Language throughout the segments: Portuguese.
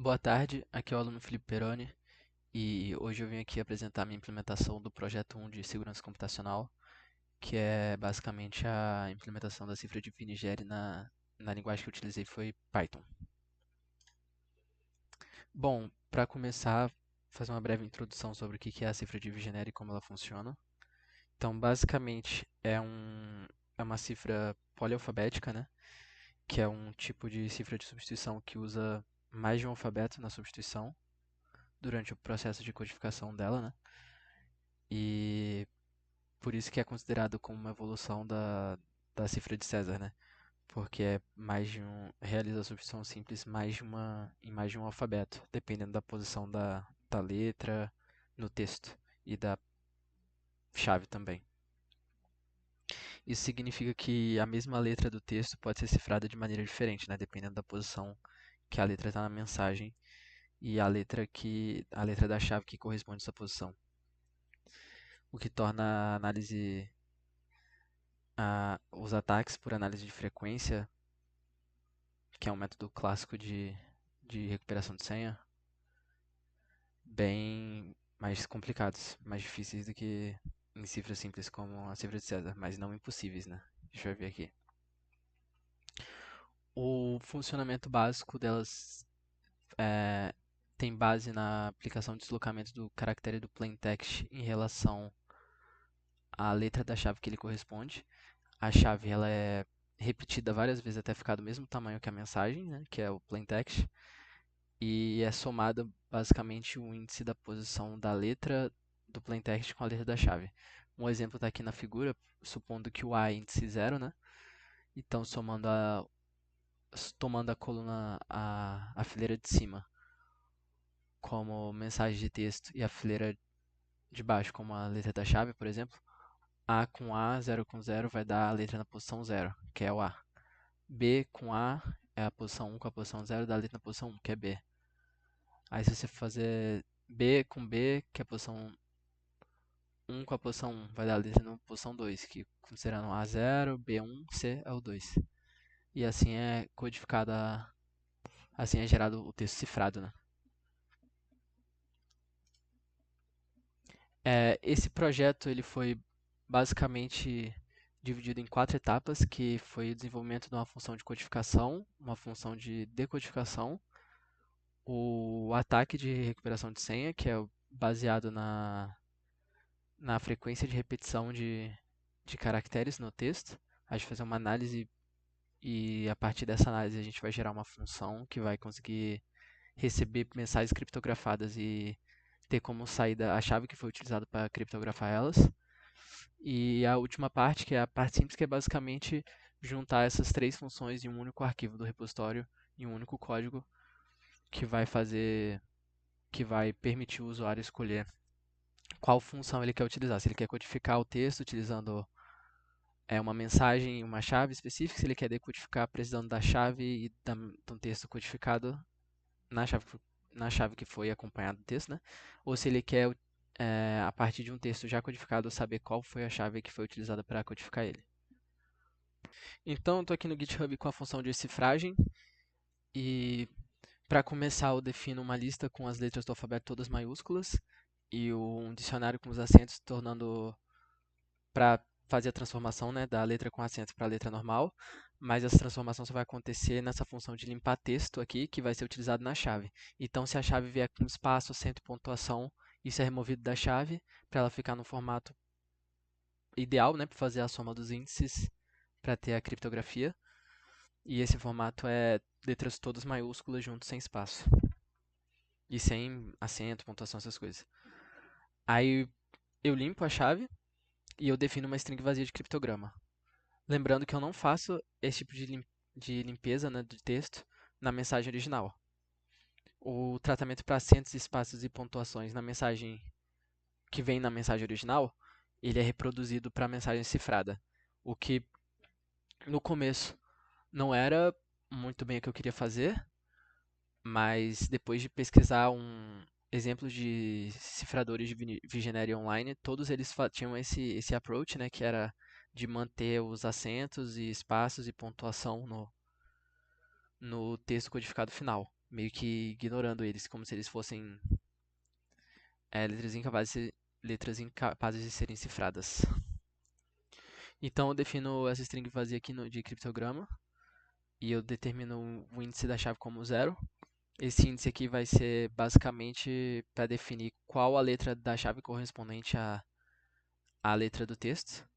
Boa tarde, aqui é o aluno Felipe Peroni e hoje eu vim aqui apresentar a minha implementação do projeto 1 de segurança computacional, que é basicamente a implementação da cifra de Vinigere na linguagem que eu utilizei foi Python. Bom, para começar, fazer uma breve introdução sobre o que é a cifra de Vigenère e como ela funciona. Então, basicamente, é uma cifra polialfabética, né? Que é um tipo de cifra de substituição que usa mais de um alfabeto na substituição durante o processo de codificação dela, né? E por isso que é considerado como uma evolução da cifra de César, né? Porque é mais de realiza a substituição simples em mais de um alfabeto, dependendo da posição da letra no texto e da chave também. Isso significa que a mesma letra do texto pode ser cifrada de maneira diferente, né? Dependendo da posição que a letra está na mensagem e a letra da chave que corresponde a essa posição. O que torna a análise os ataques por análise de frequência, que é um método clássico de recuperação de senha, bem mais complicados, mais difíceis do que em cifras simples como a cifra de César, mas não impossíveis, né? Deixa eu ver aqui. O funcionamento básico delas tem base na aplicação de deslocamento do caractere do plaintext em relação à letra da chave que ele corresponde. A chave ela é repetida várias vezes até ficar do mesmo tamanho que a mensagem, né, que é o plaintext, e é somada basicamente o índice da posição da letra do plaintext com a letra da chave. Um exemplo está aqui na figura, supondo que o A é índice 0, né? Então, tomando a coluna, a fileira de cima como mensagem de texto e a fileira de baixo como a letra da chave, por exemplo, A com A, 0 com 0 vai dar a letra na posição 0, que é o A. B com A é a posição 1 com a posição 0, dá a letra na posição 1, que é B. Aí se você fazer B com B, que é a posição 1 com a posição 1, vai dar a letra na posição 2, que considerando A0, B1, C é o 2. E assim é codificada, assim é gerado o texto cifrado, né? Esse projeto ele foi basicamente dividido em 4 etapas, que foi o desenvolvimento de uma função de codificação, uma função de decodificação, o ataque de recuperação de senha, que é baseado na frequência de repetição de caracteres no texto. A gente vai fazer uma análise e a partir dessa análise a gente vai gerar uma função que vai conseguir receber mensagens criptografadas e ter como saída a chave que foi utilizada para criptografar elas. E a última parte, que é a parte simples, que é basicamente juntar essas três funções em um único arquivo do repositório, em um único código que vai fazer, que vai permitir o usuário escolher qual função ele quer utilizar. Se ele quer codificar o texto utilizando uma mensagem, uma chave específica, se ele quer decodificar precisando da chave e de um texto codificado na chave, na chave que foi acompanhado do texto, né? Ou se ele quer, a partir de um texto já codificado, saber qual foi a chave que foi utilizada para codificar ele. Então, estou aqui no GitHub com a função de cifragem e para começar eu defino uma lista com as letras do alfabeto todas maiúsculas e um dicionário com os acentos, tornando para fazer a transformação, né, da letra com acento para a letra normal, mas essa transformação só vai acontecer nessa função de limpar texto aqui, que vai ser utilizado na chave. Então, se a chave vier com espaço, acento e pontuação, isso é removido da chave para ela ficar no formato ideal, né, para fazer a soma dos índices para ter a criptografia. E esse formato é letras todas maiúsculas juntos sem espaço. E sem acento, pontuação, essas coisas. Aí eu limpo a chave e eu defino uma string vazia de criptograma. Lembrando que eu não faço esse tipo de limpeza, né, de texto na mensagem original. O tratamento para acentos, espaços e pontuações na mensagem que vem na mensagem original, ele é reproduzido para a mensagem cifrada. O que no começo não era muito bem o que eu queria fazer, mas depois de pesquisar exemplos de cifradores de Vigenère online, todos eles tinham esse approach, né, que era de manter os acentos e espaços e pontuação no texto codificado final. meio que ignorando eles, como se eles fossem letras incapazes de serem cifradas. Então eu defino essa string vazia aqui de criptograma e eu determino o índice da chave como 0. Esse índice aqui vai ser basicamente para definir qual a letra da chave correspondente à letra do texto.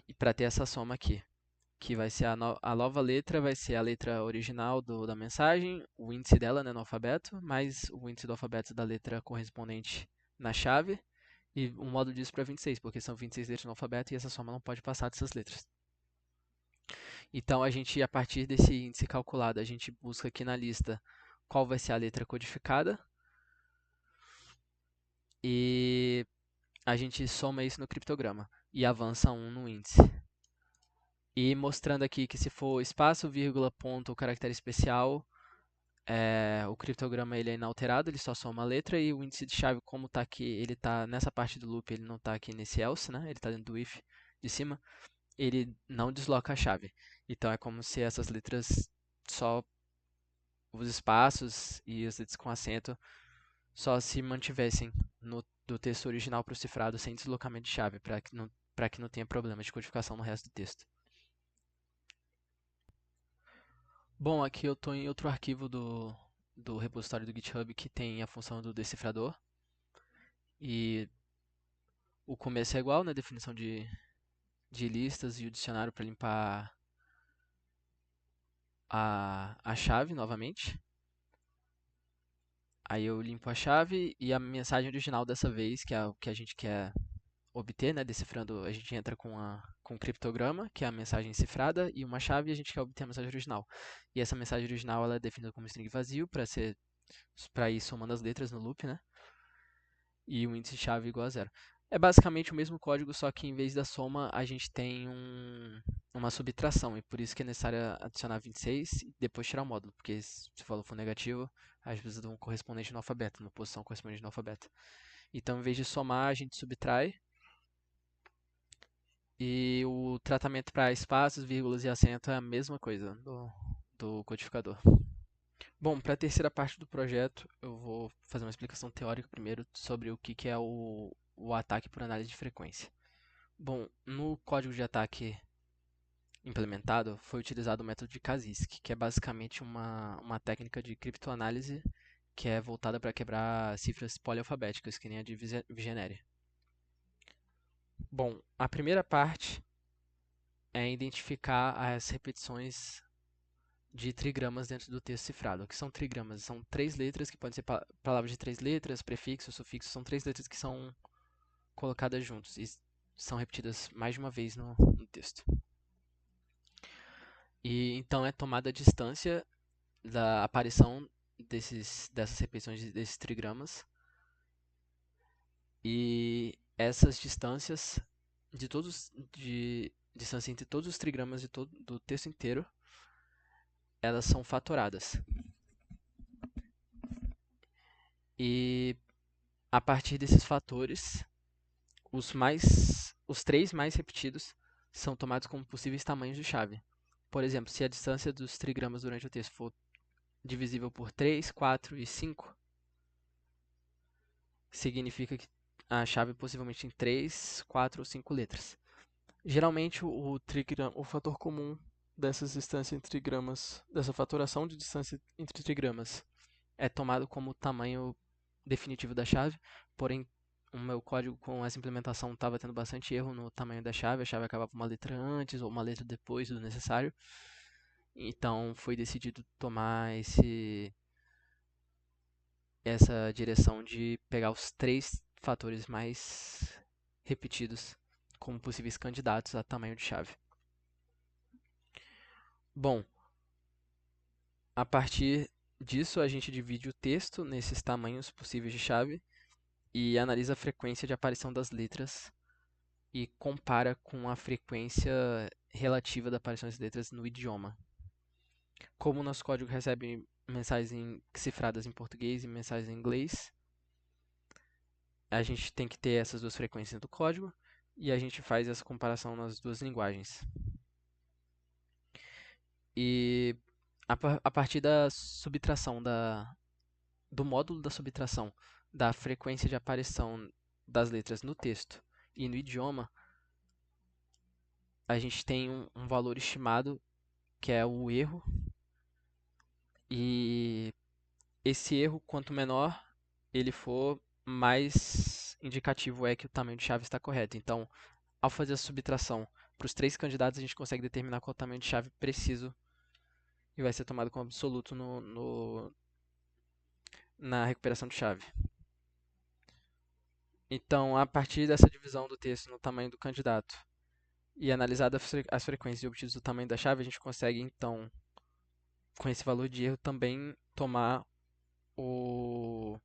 E para ter essa soma aqui, que vai ser a nova letra, vai ser a letra original da mensagem, o índice dela, né, no alfabeto, mais o índice do alfabeto da letra correspondente na chave, e um módulo disso para 26, porque são 26 letras no alfabeto e essa soma não pode passar dessas letras. Então, a partir desse índice calculado, a gente busca aqui na lista qual vai ser a letra codificada e a gente soma isso no criptograma e avança 1 no índice. E mostrando aqui que se for espaço, vírgula, ponto, caractere especial, o criptograma ele é inalterado, ele só soma a letra e o índice de chave, como está aqui, ele está nessa parte do loop, ele não está aqui nesse else, né? Ele está dentro do if de cima, ele não desloca a chave. Então é como se essas letras só os espaços e os letras com acento só se mantivessem do texto original para o cifrado sem deslocamento de chave, para que não tenha problema de codificação no resto do texto. Bom, aqui eu estou em outro arquivo do repositório do GitHub que tem a função do decifrador. E o começo é igual, né? Definição de listas e o dicionário para limpar a chave novamente. Aí eu limpo a chave e a mensagem original dessa vez, que é o que a gente quer obter, né? Decifrando, a gente entra com um criptograma, que é a mensagem cifrada, e uma chave e a gente quer obter a mensagem original. E essa mensagem original ela é definida como string vazio para ir somando as letras no loop, né? E o índice chave igual a 0. É basicamente o mesmo código, só que em vez da soma a gente tem uma subtração, e por isso que é necessário adicionar 26 e depois tirar o módulo, porque se o valor for negativo, às vezes dá um correspondente no alfabeto, uma posição correspondente no alfabeto. Então, em vez de somar, a gente subtrai, e o tratamento para espaços, vírgulas e acento é a mesma coisa do codificador. Bom, para a terceira parte do projeto, eu vou fazer uma explicação teórica primeiro sobre o que é o ataque por análise de frequência. Bom, no código de ataque implementado foi utilizado o método de Kaczynski, que é basicamente uma técnica de criptoanálise que é voltada para quebrar cifras polialfabéticas, que nem a de Vigenère. Bom, a primeira parte é identificar as repetições de trigramas dentro do texto cifrado. O que são trigramas? São 3 letras que podem ser palavras de 3 letras, prefixos, sufixos, são 3 letras que são colocadas juntos e são repetidas mais de uma vez no texto. E então é tomada a distância da aparição dessas repetições desses trigramas e essas distâncias de distância entre todos os trigramas do texto inteiro, elas são fatoradas. E a partir desses fatores, os 3 mais repetidos são tomados como possíveis tamanhos de chave. Por exemplo, se a distância dos trigramas durante o texto for divisível por 3, 4 e 5, significa que a chave possivelmente tem 3, 4 ou 5 letras. Geralmente, o fator comum dessas distâncias entre trigramas, dessa fatoração de distância entre trigramas, é tomado como o tamanho definitivo da chave, porém, o meu código com essa implementação estava tendo bastante erro no tamanho da chave, a chave acabava uma letra antes ou uma letra depois do necessário, então foi decidido tomar essa direção de pegar os 3 fatores mais repetidos como possíveis candidatos a tamanho de chave. Bom, a partir disso a gente divide o texto nesses tamanhos possíveis de chave e analisa a frequência de aparição das letras e compara com a frequência relativa da aparição das letras no idioma. Como o nosso código recebe mensagens cifradas em português e mensagens em inglês, a gente tem que ter essas duas frequências do código e a gente faz essa comparação nas duas linguagens. E A partir da subtração do módulo da subtração da frequência de aparição das letras no texto e no idioma, a gente tem um valor estimado que é o erro, e esse erro, quanto menor ele for, mais indicativo é que o tamanho de chave está correto. Então, ao fazer a subtração para os três candidatos, a gente consegue determinar qual o tamanho de chave preciso e vai ser tomado como absoluto na recuperação de chave. Então, a partir dessa divisão do texto no tamanho do candidato e analisada as frequências e obtidos o tamanho da chave, a gente consegue, então, com esse valor de erro, também tomar o,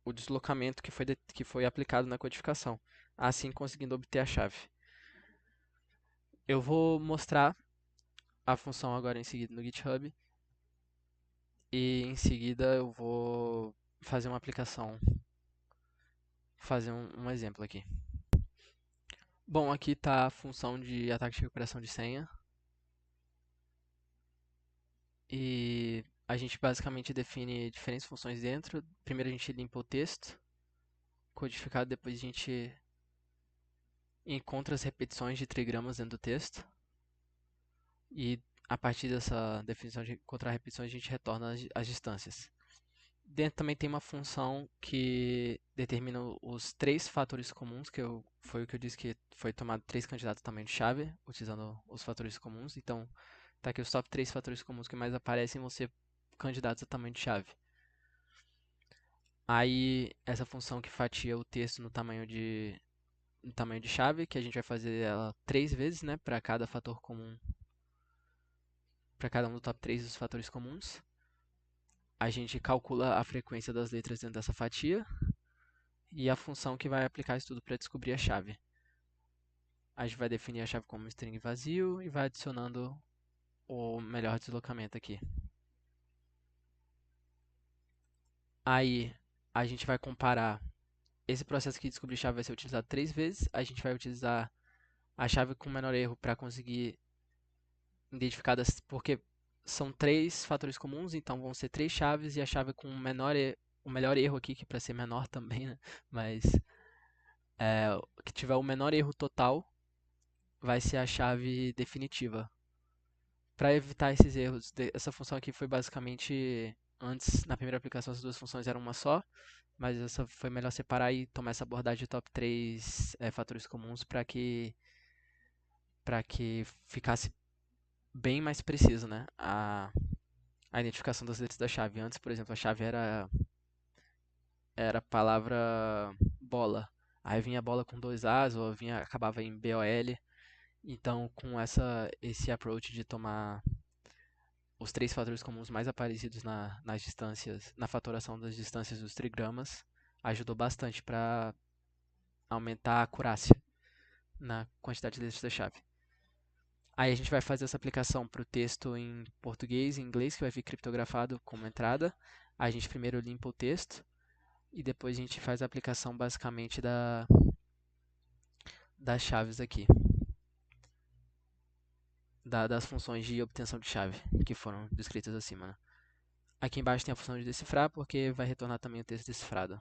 o deslocamento que foi aplicado na codificação, assim conseguindo obter a chave. Eu vou mostrar a função agora em seguida no GitHub e em seguida eu vou fazer uma aplicação, fazer um exemplo aqui. Bom, aqui está a função de ataque de recuperação de senha. E a gente basicamente define diferentes funções dentro. Primeiro a gente limpa o texto codificado, depois a gente encontra as repetições de trigramas dentro do texto. E a partir dessa definição de encontrar repetições, a gente retorna as distâncias. Dentro também tem uma função que determina os três fatores comuns, foi o que eu disse que foi tomado três candidatos tamanho de chave, utilizando os fatores comuns. Então, tá aqui os top 3 fatores comuns que mais aparecem vão ser candidatos a tamanho de chave. Aí, essa função que fatia o texto no tamanho de chave, que a gente vai fazer ela 3 vezes, né, para cada fator comum, para cada um do top 3 dos fatores comuns. A gente calcula a frequência das letras dentro dessa fatia e a função que vai aplicar isso tudo para descobrir a chave. A gente vai definir a chave como um string vazio e vai adicionando o melhor deslocamento aqui. Aí, a gente vai comparar. Esse processo aqui de descobrir chave vai ser utilizado 3 vezes. A gente vai utilizar a chave com menor erro para conseguir identificar, porque são 3 fatores comuns, então vão ser 3 chaves, e a chave com o melhor erro aqui, que para ser menor também, né? Mas que tiver o menor erro total vai ser a chave definitiva. Para evitar esses erros, essa função aqui foi basicamente, antes, na primeira aplicação, as duas funções eram uma só, mas essa foi melhor separar e tomar essa abordagem de top 3 fatores comuns para que ficasse bem mais preciso, né, a identificação das letras da chave. Antes, por exemplo, a chave era a palavra bola. Aí vinha bola com 2 As, ou acabava em BOL. Então, com esse approach de tomar os 3 fatores comuns mais aparecidos nas distâncias, na fatoração das distâncias dos trigramas, ajudou bastante para aumentar a acurácia na quantidade de letras da chave. Aí a gente vai fazer essa aplicação para o texto em português e inglês, que vai vir criptografado como entrada. A gente primeiro limpa o texto e depois a gente faz a aplicação basicamente das chaves aqui, das funções de obtenção de chave que foram descritas acima, né? Aqui embaixo tem a função de decifrar, porque vai retornar também o texto decifrado.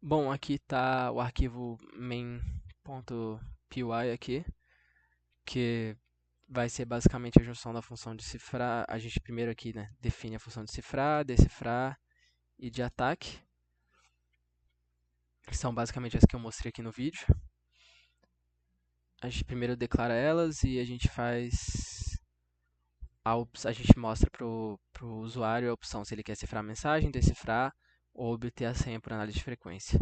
Bom, aqui está o arquivo main.py aqui, que vai ser basicamente a junção da função de cifrar. A gente primeiro aqui, né, define a função de cifrar, decifrar e de ataque, que são basicamente as que eu mostrei aqui no vídeo. A gente primeiro declara elas e a gente mostra para o usuário a opção se ele quer cifrar a mensagem, decifrar ou obter a senha por análise de frequência.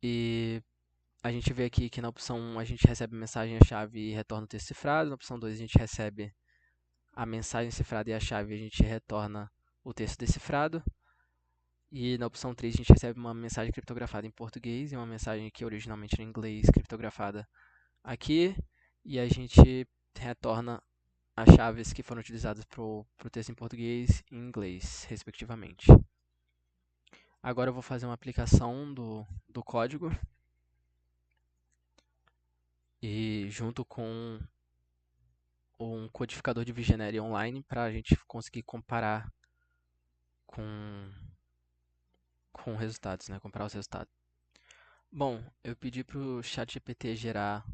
E a gente vê aqui que na opção 1 a gente recebe a mensagem e a chave e retorna o texto cifrado. Na opção 2 a gente recebe a mensagem cifrada e a chave e a gente retorna o texto decifrado. E na opção 3 a gente recebe uma mensagem criptografada em português e uma mensagem que originalmente era em inglês criptografada aqui. E a gente retorna as chaves que foram utilizadas para o texto em português e em inglês, respectivamente. Agora eu vou fazer uma aplicação do código. e junto com um codificador de Vigenère online para a gente conseguir comparar com, com resultados, né? Comparar os resultados. Bom, eu pedi para o ChatGPT gerar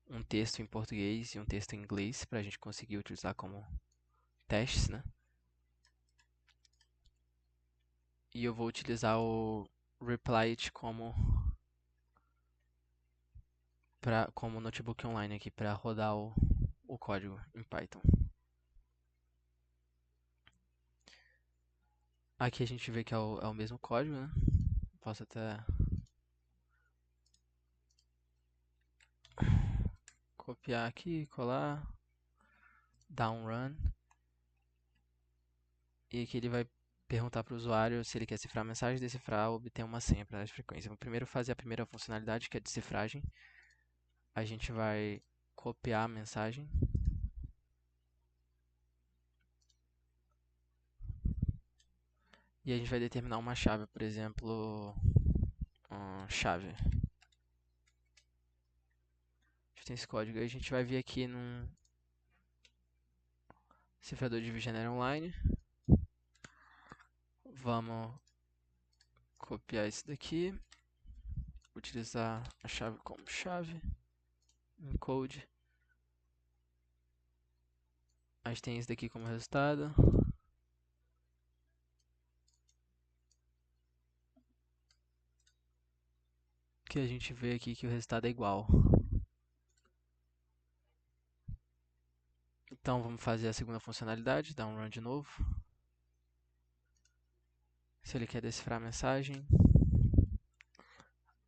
um texto em português e um texto em inglês para a gente conseguir utilizar como testes, né? E eu vou utilizar o Replit como notebook online aqui para rodar o código em Python. Aqui a gente vê que é o mesmo código, né? Posso até copiar aqui, colar, dar um run. E aqui ele vai perguntar para o usuário se ele quer cifrar a mensagem, decifrar ou obter uma senha para a frequência. Vou primeiro fazer a primeira funcionalidade, que é a decifragem. A gente vai copiar a mensagem. E a gente vai determinar uma chave, por exemplo, chave. A gente tem esse código aí, a gente vai vir aqui num cifrador de Vigenère Online. Vamos copiar isso daqui, utilizar a chave como chave, encode. A gente tem isso daqui como resultado. Que a gente vê aqui que o resultado é igual. Então vamos fazer a segunda funcionalidade, dar um run de novo. Se ele quer decifrar a mensagem,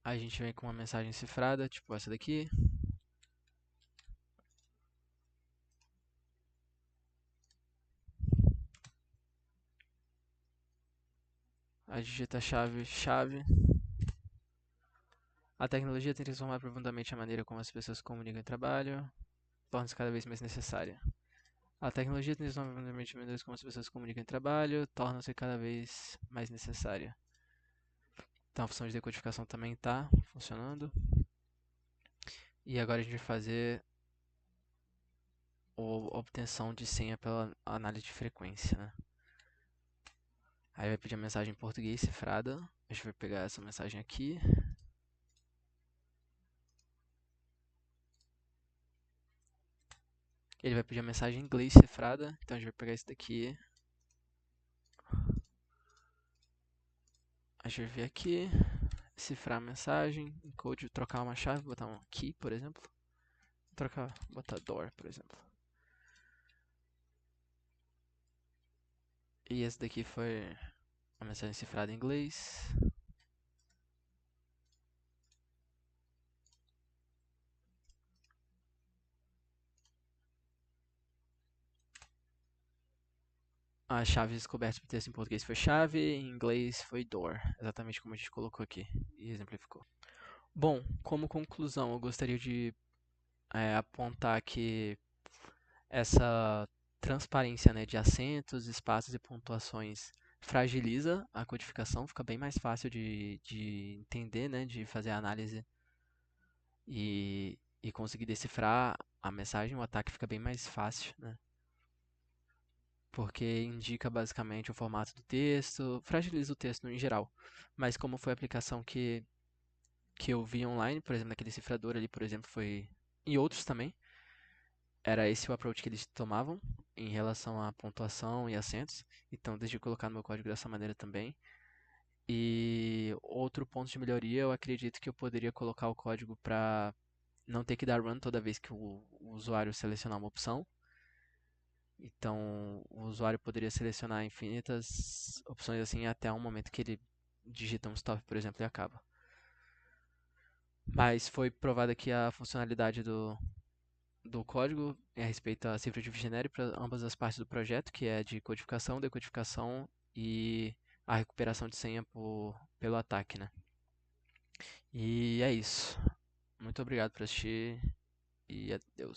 a gente vem com uma mensagem cifrada, tipo essa daqui. A digita chave, chave. A tecnologia tem transformado profundamente a maneira como as pessoas se comunicam e trabalham, torna-se cada vez mais necessária. A tecnologia tem transformado profundamente a maneira como as pessoas se comunicam e trabalham, torna-se cada vez mais necessária. Então a função de decodificação também está funcionando. E agora a gente vai fazer a obtenção de senha pela análise de frequência, né? Aí vai pedir a mensagem em português cifrada. A gente vai pegar essa mensagem aqui. Ele vai pedir a mensagem em inglês cifrada. Então a gente vai pegar isso daqui. A gente vai vir aqui, cifrar a mensagem, encode, trocar uma chave, botar um key, por exemplo. Botar door, por exemplo. E esse daqui foi a mensagem cifrada em inglês. A chave descoberta para texto em português foi chave, em inglês foi door, exatamente como a gente colocou aqui e exemplificou. Bom, como conclusão, eu gostaria de apontar que essa transparência, né, de acentos, espaços e pontuações fragiliza a codificação, fica bem mais fácil de entender, né, de fazer a análise e conseguir decifrar a mensagem, o ataque fica bem mais fácil, né? Porque indica basicamente o formato do texto, fragiliza o texto em geral. Mas como foi a aplicação que eu vi online, por exemplo, naquele cifrador ali, por exemplo, foi. E outros também, era esse o approach que eles tomavam em relação à pontuação e acentos. Então, decidi colocar no meu código dessa maneira também. E outro ponto de melhoria, eu acredito que eu poderia colocar o código para não ter que dar run toda vez que o usuário selecionar uma opção. Então, o usuário poderia selecionar infinitas opções assim até um momento que ele digita um stop, por exemplo, e acaba. Mas foi provada que a funcionalidade do código a respeito à cifra de Vigenère para ambas as partes do projeto, que é de codificação, decodificação e a recuperação de senha pelo ataque, né? E é isso. Muito obrigado por assistir e adeus.